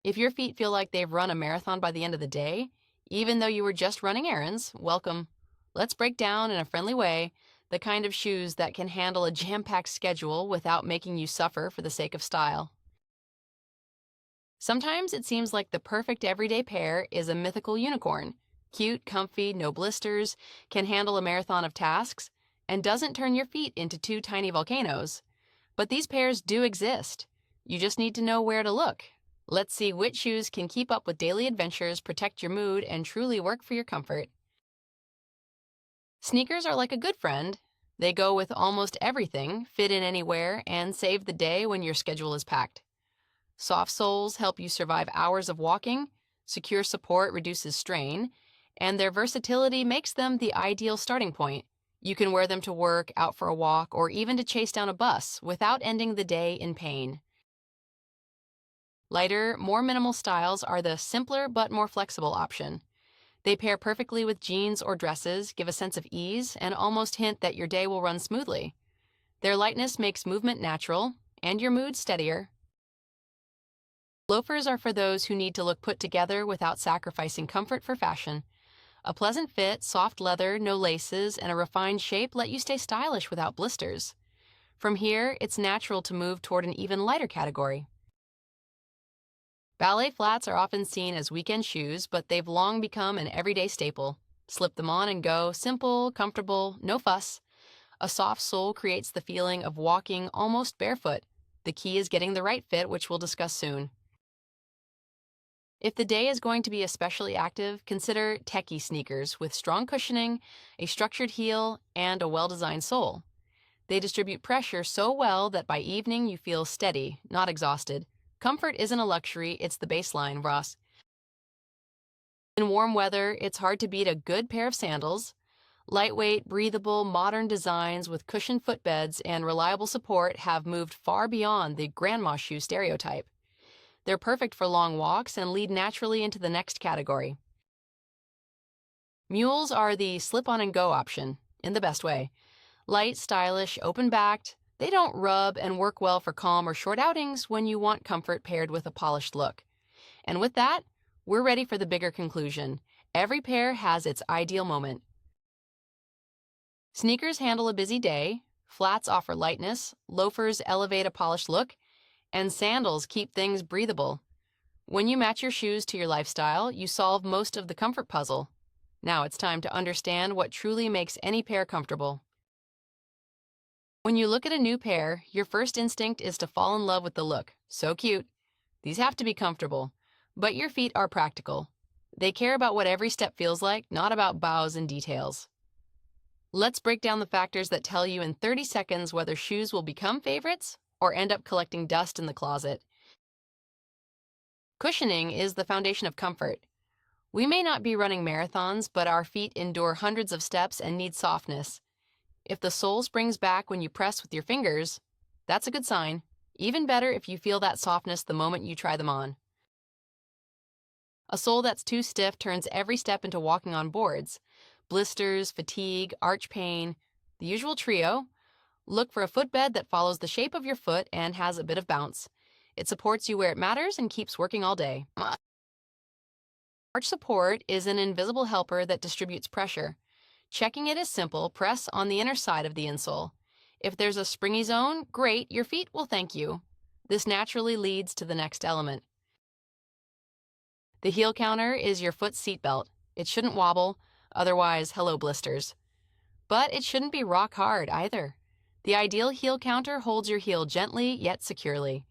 If your feet feel like they've run a marathon by the end of the day, even though you were just running errands, welcome. Let's break down in a friendly way the kind of shoes that can handle a jam-packed schedule without making you suffer for the sake of style. Sometimes it seems like the perfect everyday pair is a mythical unicorn. Cute, comfy, no blisters, can handle a marathon of tasks, and doesn't turn your feet into two tiny volcanoes. But these pairs do exist. You just need to know where to look. Let's see which shoes can keep up with daily adventures, protect your mood, and truly work for your comfort. Sneakers are like a good friend. They go with almost everything, fit in anywhere, and save the day when your schedule is packed. Soft soles help you survive hours of walking, secure support reduces strain, and their versatility makes them the ideal starting point. You can wear them to work, out for a walk, or even to chase down a bus without ending the day in pain. Lighter, more minimal styles are the simpler but more flexible option. They pair perfectly with jeans or dresses, give a sense of ease, and almost hint that your day will run smoothly. Their lightness makes movement natural, and your mood steadier. Loafers are for those who need to look put together without sacrificing comfort for fashion. A pleasant fit, soft leather, no laces, and a refined shape let you stay stylish without blisters. From here, it's natural to move toward an even lighter category. Ballet flats are often seen as weekend shoes, but they've long become an everyday staple. Slip them on and go, simple, comfortable, no fuss. A soft sole creates the feeling of walking almost barefoot. The key is getting the right fit, which we'll discuss soon. If the day is going to be especially active, consider techie sneakers with strong cushioning, a structured heel, and a well-designed sole. They distribute pressure so well that by evening you feel steady, not exhausted. Comfort isn't a luxury, it's the baseline, Ross. In warm weather, it's hard to beat a good pair of sandals. Lightweight, breathable, modern designs with cushioned footbeds and reliable support have moved far beyond the grandma shoe stereotype. They're perfect for long walks and lead naturally into the next category. Mules are the slip-on-and-go option, in the best way. Light, stylish, open-backed, they don't rub and work well for calm or short outings when you want comfort paired with a polished look. And with that, we're ready for the bigger conclusion. Every pair has its ideal moment. Sneakers handle a busy day, flats offer lightness, loafers elevate a polished look, and sandals keep things breathable. When you match your shoes to your lifestyle, you solve most of the comfort puzzle. Now it's time to understand what truly makes any pair comfortable. When you look at a new pair, your first instinct is to fall in love with the look. So cute. These have to be comfortable. But your feet are practical. They care about what every step feels like, not about bows and details. Let's break down the factors that tell you in 30 seconds whether shoes will become favorites or end up collecting dust in the closet. Cushioning is the foundation of comfort. We may not be running marathons, but our feet endure hundreds of steps and need softness. If the sole springs back when you press with your fingers, that's a good sign. Even better if you feel that softness the moment you try them on. A sole that's too stiff turns every step into walking on boards. Blisters, fatigue, arch pain, the usual trio. Look for a footbed that follows the shape of your foot and has a bit of bounce. It supports you where it matters and keeps working all day. Arch support is an invisible helper that distributes pressure. Checking it is simple. Press on the inner side of the insole. If there's a springy zone, great, your feet will thank you. This naturally leads to the next element. The heel counter is your foot's seatbelt. It shouldn't wobble, otherwise, hello blisters. But it shouldn't be rock hard either. The ideal heel counter holds your heel gently yet securely.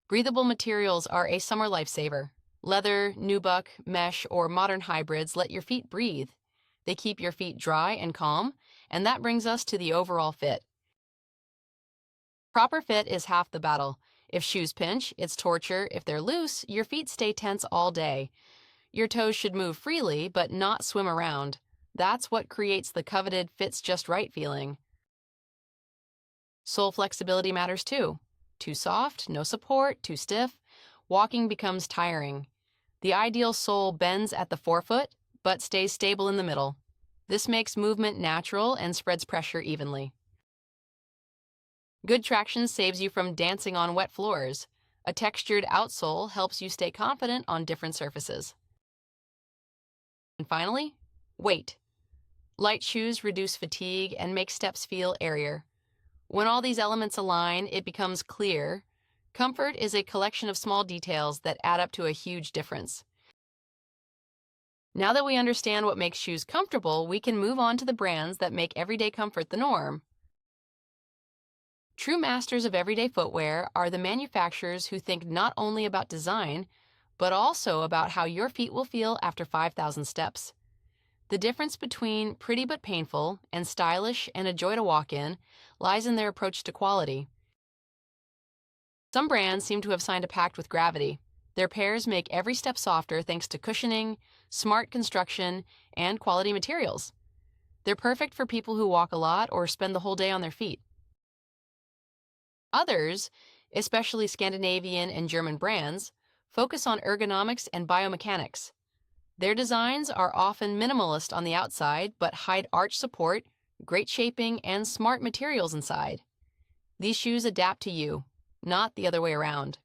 Breathable materials are a summer lifesaver. Leather, nubuck, mesh, or modern hybrids let your feet breathe. They keep your feet dry and calm, and that brings us to the overall fit. Proper fit is half the battle. If shoes pinch, it's torture. If they're loose, your feet stay tense all day. Your toes should move freely, but not swim around. That's what creates the coveted fits just right feeling. Sole flexibility matters too. Too soft, no support, too stiff, walking becomes tiring. The ideal sole bends at the forefoot, but stays stable in the middle. This makes movement natural and spreads pressure evenly. Good traction saves you from dancing on wet floors. A textured outsole helps you stay confident on different surfaces. And finally, weight. Light shoes reduce fatigue and make steps feel airier. When all these elements align, it becomes clear. Comfort is a collection of small details that add up to a huge difference. Now that we understand what makes shoes comfortable, we can move on to the brands that make everyday comfort the norm. True masters of everyday footwear are the manufacturers who think not only about design, but also about how your feet will feel after 5,000 steps. The difference between pretty but painful and stylish and a joy to walk in lies in their approach to quality. Some brands seem to have signed a pact with gravity. Their pairs make every step softer thanks to cushioning, smart construction, and quality materials. They're perfect for people who walk a lot or spend the whole day on their feet. Others, especially Scandinavian and German brands, focus on ergonomics and biomechanics. Their designs are often minimalist on the outside, but hide arch support, great shaping, and smart materials inside. These shoes adapt to you, not the other way around.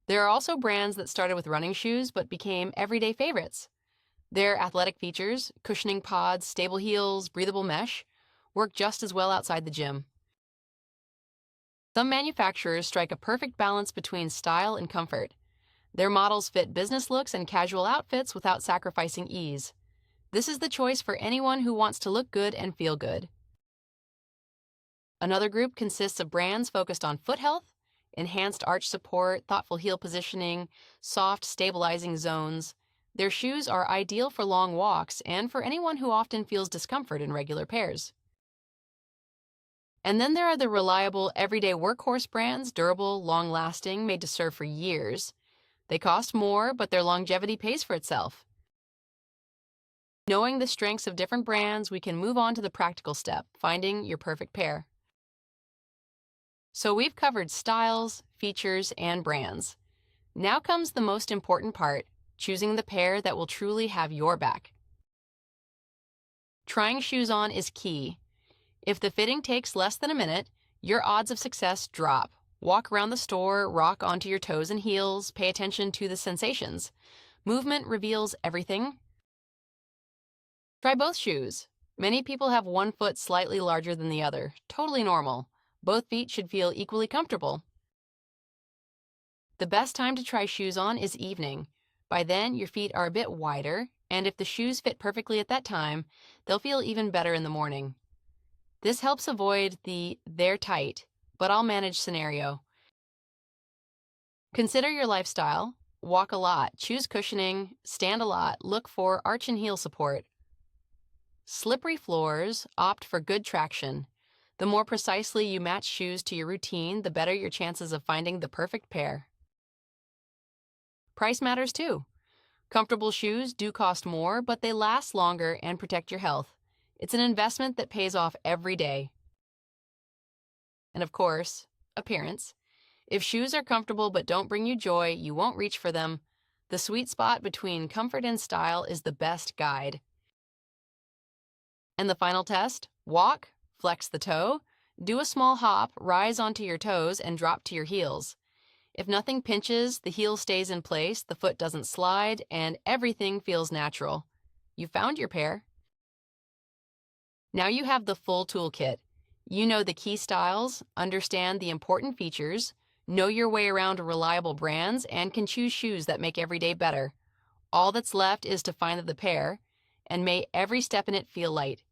There are also brands that started with running shoes but became everyday favorites. Their athletic features, cushioning pods, stable heels, breathable mesh, work just as well outside the gym. Some manufacturers strike a perfect balance between style and comfort. Their models fit business looks and casual outfits without sacrificing ease. This is the choice for anyone who wants to look good and feel good. Another group consists of brands focused on foot health, enhanced arch support, thoughtful heel positioning, soft, stabilizing zones. Their shoes are ideal for long walks and for anyone who often feels discomfort in regular pairs. And then there are the reliable, everyday workhorse brands, durable, long-lasting, made to serve for years. They cost more, but their longevity pays for itself. Knowing the strengths of different brands, we can move on to the practical step, finding your perfect pair. So we've covered styles, features, and brands. Now comes the most important part, choosing the pair that will truly have your back. Trying shoes on is key. If the fitting takes less than a minute, your odds of success drop. Walk around the store, rock onto your toes and heels, pay attention to the sensations. Movement reveals everything. Try both shoes. Many people have one foot slightly larger than the other. Totally normal. Both feet should feel equally comfortable. The best time to try shoes on is evening. By then, your feet are a bit wider, and if the shoes fit perfectly at that time, they'll feel even better in the morning. This helps avoid the "they're tight, but I'll manage" scenario. Consider your lifestyle. Walk a lot, choose cushioning, stand a lot, look for arch and heel support. Slippery floors, opt for good traction. The more precisely you match shoes to your routine, the better your chances of finding the perfect pair. Price matters too. Comfortable shoes do cost more, but they last longer and protect your health. It's an investment that pays off every day. And of course, appearance. If shoes are comfortable but don't bring you joy, you won't reach for them. The sweet spot between comfort and style is the best guide. And the final test? Walk, flex the toe, do a small hop, rise onto your toes, and drop to your heels. If nothing pinches, the heel stays in place, the foot doesn't slide, and everything feels natural. You found your pair. Now you have the full toolkit. You know the key styles, understand the important features, know your way around reliable brands, and can choose shoes that make every day better. All that's left is to find the pair, and may every step in it feel light.